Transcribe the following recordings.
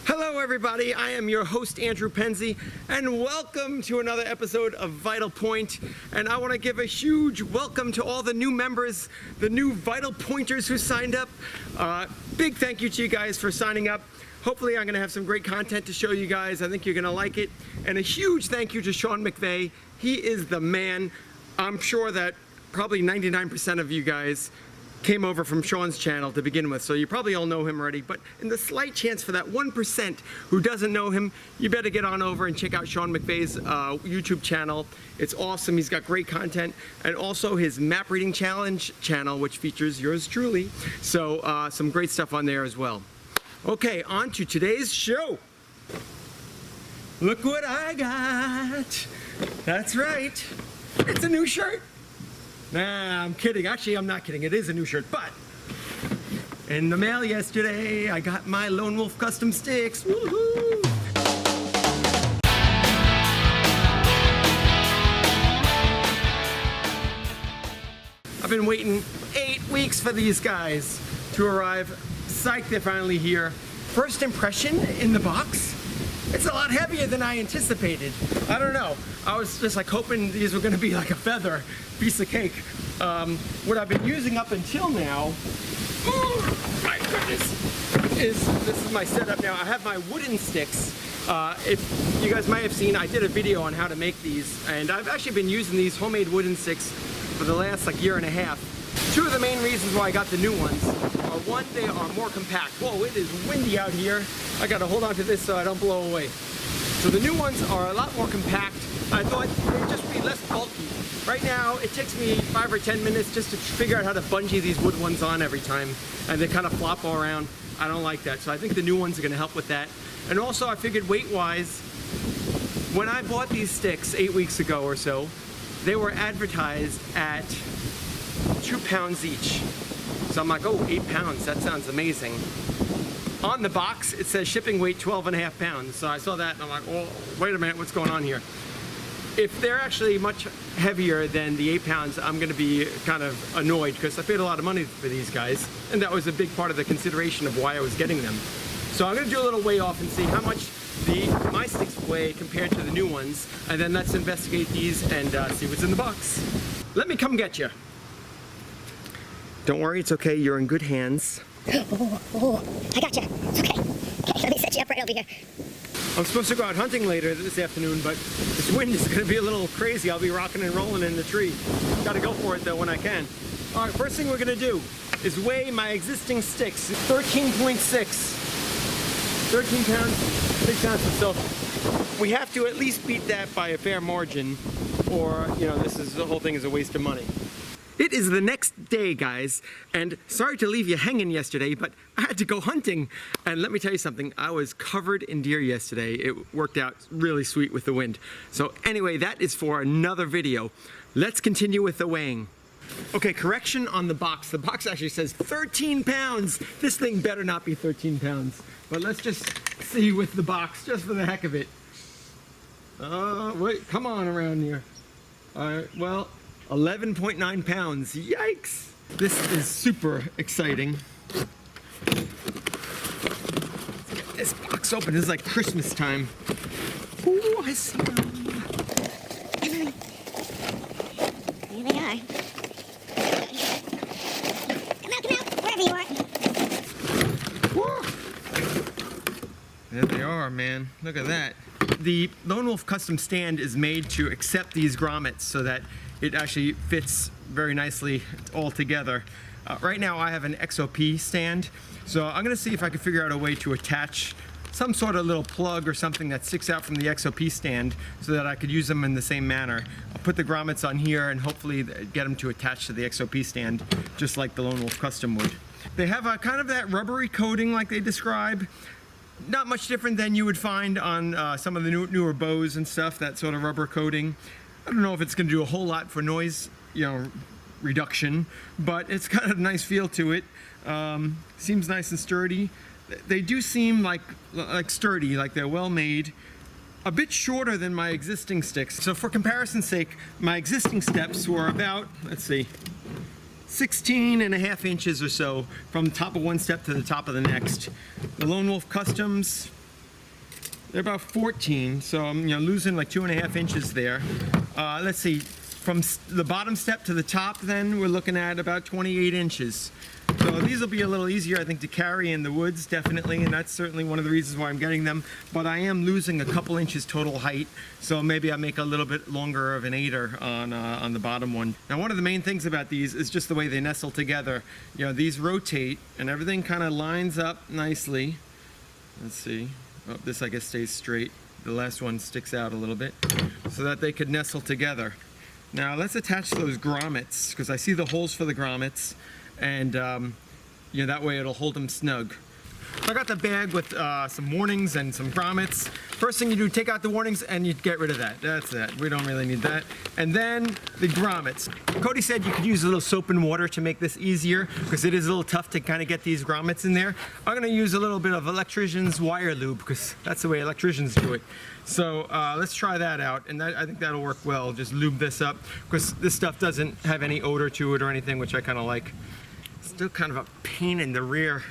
Hello everybody, I am your host Andrew Penzi, and welcome to another episode of Vital Point. And I want to give a huge welcome to all the new members, the new Vital Pointers who signed up. Big thank you to you guys for signing up. Hopefully I'm going to have some great content to show you guys. I think you're going to like it. And a huge thank you to Sean McVay. He is the man. I'm sure that probably 99% of you guys came over from Sean's channel to begin with, so you probably all know him already, but in the slight chance for that 1% who doesn't know him, you better get on over and check out Sean McVay's YouTube channel. It's awesome. He's got great content, and also his Map Reading Challenge channel, which features yours truly. So some great stuff on there as well. Okay, on to today's show. Look what I got. That's right. It's a new shirt. Nah, I'm kidding. Actually, I'm not kidding. It is a new shirt, but in the mail yesterday, I got my Lone Wolf Custom Sticks. Woohoo! I've been waiting 8 weeks for these guys to arrive. Psyched, they're finally here. First impression in the box, it's a lot heavier than I anticipated. I don't know. I was just like hoping these were gonna be like a feather piece of cake. What I've been using up until now, oh my goodness, this is my setup now. I have my wooden sticks. If you guys might have seen, I did a video on how to make these, and I've actually been using these homemade wooden sticks for the last like year and a half. Two of the main reasons why I got the new ones are, one, they are more compact. Whoa, it is windy out here. I gotta hold on to this so I don't blow away. So the new ones are a lot more compact. I thought they'd just be less bulky. Right now, it takes me 5 or 10 minutes just to figure out how to bungee these wood ones on every time, and they kind of flop all around. I don't like that, so I think the new ones are gonna help with that. And also, I figured weight-wise, when I bought these sticks 8 weeks ago or so, they were advertised at 2 pounds each. So I'm like, oh, 8 pounds, that sounds amazing. On the box, it says shipping weight 12.5 pounds. So I saw that and I'm like, oh, wait a minute, what's going on here? If they're actually much heavier than the 8 pounds, I'm gonna be kind of annoyed because I paid a lot of money for these guys. And that was a big part of the consideration of why I was getting them. So I'm gonna do a little weigh off and see how much my sticks weigh compared to the new ones. And then let's investigate these and see what's in the box. Let me come get you. Don't worry, it's okay, you're in good hands. Oh, I got you. It's okay. Okay, let me set you up right over here. I'm supposed to go out hunting later this afternoon, but this wind is going to be a little crazy. I'll be rocking and rolling in the tree. Got to go for it though when I can. All right, first thing we're going to do is weigh my existing sticks. 13.6. 13 pounds, 6 ounces. So we have to at least beat that by a fair margin, or the whole thing is a waste of money. It is the next day, guys, and sorry to leave you hanging yesterday, but I had to go hunting. And let me tell you something, I was covered in deer yesterday. It worked out really sweet with the wind. So anyway, that is for another video. Let's continue with the weighing. Okay, correction on the box. The box actually says 13 pounds. This thing better not be 13 pounds. But let's just see with the box, just for the heck of it. Wait, come on around here. All right, well, 11.9 pounds. Yikes! This is super exciting. Let's get this box open. This is like Christmas time. Ooh, I see them. Here they are. Come out, wherever you are. Whoa. There they are, man. Look at that. The Lone Wolf Custom Stand is made to accept these grommets so that it actually fits very nicely all together. Right now I have an XOP stand, so I'm gonna see if I can figure out a way to attach some sort of little plug or something that sticks out from the XOP stand so that I could use them in the same manner. I'll put the grommets on here and hopefully get them to attach to the XOP stand just like the Lone Wolf Custom would. They have a kind of that rubbery coating like they describe. Not much different than you would find on some of the newer bows and stuff, that sort of rubber coating. I don't know if it's going to do a whole lot for noise, reduction, but it's got a nice feel to it. Seems nice and sturdy. They do seem like sturdy, like they're well made. A bit shorter than my existing sticks. So for comparison's sake, my existing steps were about, let's see, 16.5 inches or so from the top of one step to the top of the next. The Lone Wolf Customs, They're about 14, so I'm losing like 2.5 inches there. Let's see, from the bottom step to the top then we're looking at about 28 inches. So these will be a little easier, I think, to carry in the woods, definitely, and that's certainly one of the reasons why I'm getting them. But I am losing a couple inches total height, so maybe I make a little bit longer of an aider on the bottom one. Now, one of the main things about these is just the way they nestle together. These rotate, and everything kind of lines up nicely. Let's see. Oh, this, I guess, stays straight. The last one sticks out a little bit, so that they could nestle together. Now, let's attach those grommets, because I see the holes for the grommets. And that way it'll hold them snug. I got the bag with some warnings and some grommets. First thing you do, take out the warnings and you get rid of that. That's it. We don't really need that. And then the grommets. Cody said you could use a little soap and water to make this easier because it is a little tough to kind of get these grommets in there. I'm going to use a little bit of electrician's wire lube because that's the way electricians do it. So let's try that out, and I think that'll work well. Just lube this up because this stuff doesn't have any odor to it or anything, which I kind of like. Still kind of a pain in the rear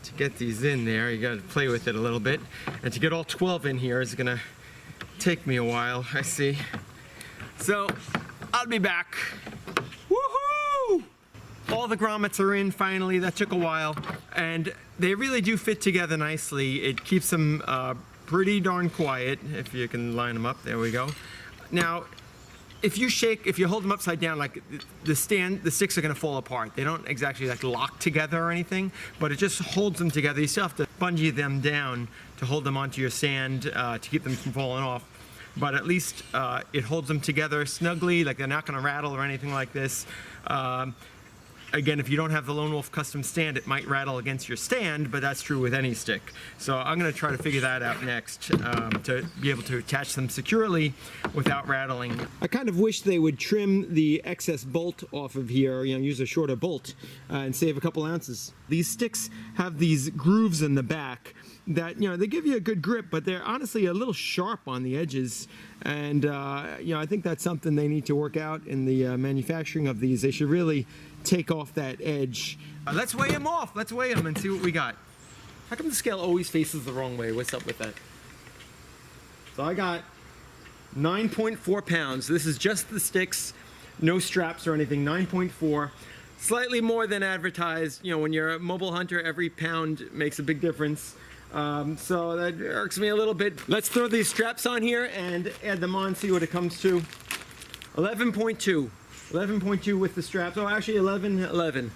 to get these in there. You got to play with it a little bit, and to get all 12 in here is gonna take me a while, I see. So I'll be back. Woohoo! All the grommets are in finally. That took a while, and they really do fit together nicely. It keeps them pretty darn quiet. If you can line them up, there we go. Now, if you hold them upside down, like the sticks are gonna fall apart. They don't exactly like lock together or anything, but it just holds them together. You still have to bungee them down to hold them onto your sand to keep them from falling off. But at least it holds them together snugly, like they're not gonna rattle or anything like this. Again, if you don't have the Lone Wolf custom stand, it might rattle against your stand, but that's true with any stick. So I'm going to try to figure that out next to be able to attach them securely without rattling. I kind of wish they would trim the excess bolt off of here, use a shorter bolt and save a couple ounces. These sticks have these grooves in the back that, they give you a good grip, but they're honestly a little sharp on the edges. And, I think that's something they need to work out in the manufacturing of these. They should really take off that edge. Let's weigh them off. Let's weigh them and see what we got. How come the scale always faces the wrong way? What's up with that? So I got 9.4 pounds. This is just the sticks, no straps or anything, 9.4. Slightly more than advertised. When you're a mobile hunter, every pound makes a big difference. So that irks me a little bit. Let's throw these straps on here and add them on, see what it comes to. 11.2. 11.2 with the straps. Oh, actually 11.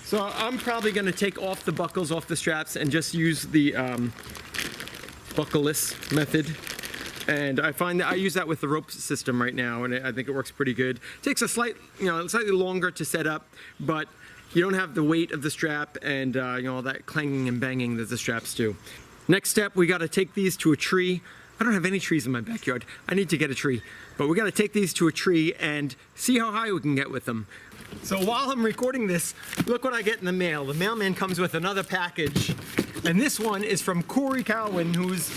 So I'm probably going to take off the buckles off the straps and just use the buckleless method. And I find that I use that with the rope system right now, and I think it works pretty good. It takes a slightly longer to set up, but you don't have the weight of the strap and all that clanging and banging that the straps do. Next step, we got to take these to a tree. I don't have any trees in my backyard. I need to get a tree. But we got to take these to a tree and see how high we can get with them. So while I'm recording this, look what I get in the mail. The mailman comes with another package. And this one is from Corey Cowan, who's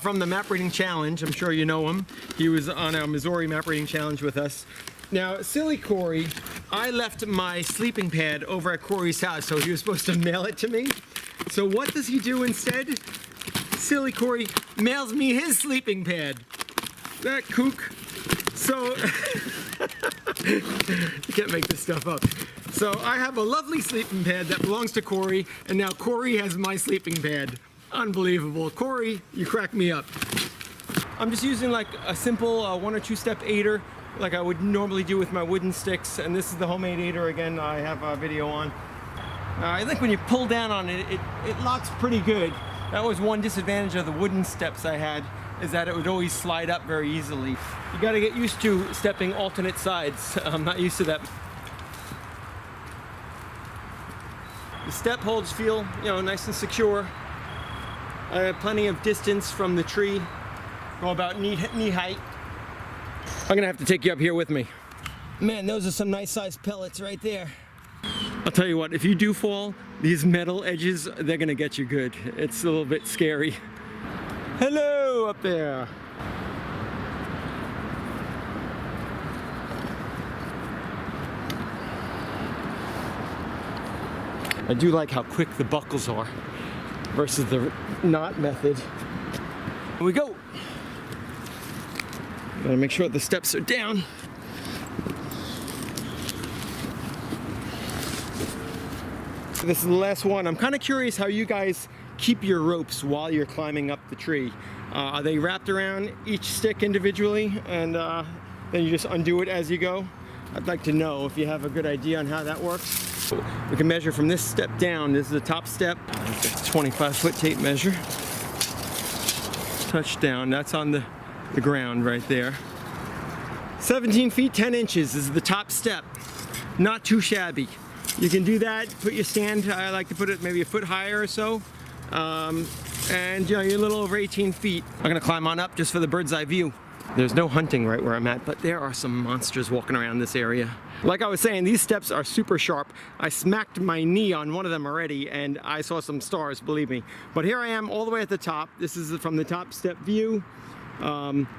from the Map Reading Challenge. I'm sure you know him. He was on our Missouri Map Reading Challenge with us. Now, silly Corey, I left my sleeping pad over at Corey's house, so he was supposed to mail it to me. So what does he do instead? Silly Corey mails me his sleeping pad. That kook. So, you can't make this stuff up. So I have a lovely sleeping pad that belongs to Corey, and now Corey has my sleeping pad. Unbelievable. Corey, you crack me up. I'm just using like a simple 1 or 2 step aider like I would normally do with my wooden sticks, and this is the homemade aider again I have a video on. I think when you pull down on it, it locks pretty good. That was one disadvantage of the wooden steps I had, is that it would always slide up very easily. You gotta get used to stepping alternate sides. I'm not used to that. The step holds feel, nice and secure. I have plenty of distance from the tree, go about knee height. I'm gonna have to take you up here with me. Man, those are some nice sized pellets right there. I'll tell you what, if you do fall, these metal edges, they're gonna get you good. It's a little bit scary. Hello up there. I do like how quick the buckles are versus the knot method. Here we go. Gotta make sure the steps are down. This is the last one. I'm kind of curious how you guys keep your ropes while you're climbing up the tree. Are they wrapped around each stick individually and then you just undo it as you go? I'd like to know if you have a good idea on how that works. We can measure from this step down. This is the top step. 25-foot tape measure. Touchdown. That's on the ground right there. 17 feet 10 inches is the top step. Not too shabby. You can do that, put your stand, I like to put it maybe a foot higher or so. And you know, you're a little over 18 feet. I'm gonna climb on up just for the bird's eye view. There's no hunting right where I'm at, but there are some monsters walking around this area. Like I was saying, these steps are super sharp. I smacked my knee on one of them already and I saw some stars, believe me. But here I am all the way at the top. This is from the top step view.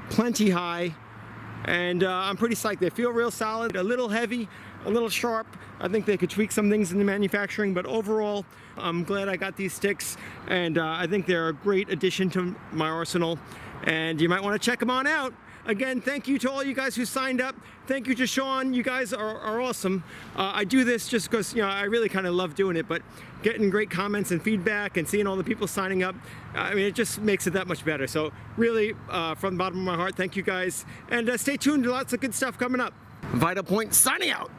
Plenty high. And I'm pretty psyched. They feel real solid, a little heavy, a little sharp. I think they could tweak some things in the manufacturing, but overall, I'm glad I got these sticks, and I think they're a great addition to my arsenal, and you might want to check them on out. Again, thank you to all you guys who signed up. Thank you to Sean. You guys are awesome. I do this just because, you know, I really kind of love doing it, but getting great comments and feedback and seeing all the people signing up, I mean, it just makes it that much better. So really, from the bottom of my heart, thank you guys. And stay tuned to lots of good stuff coming up. Vital Point signing out.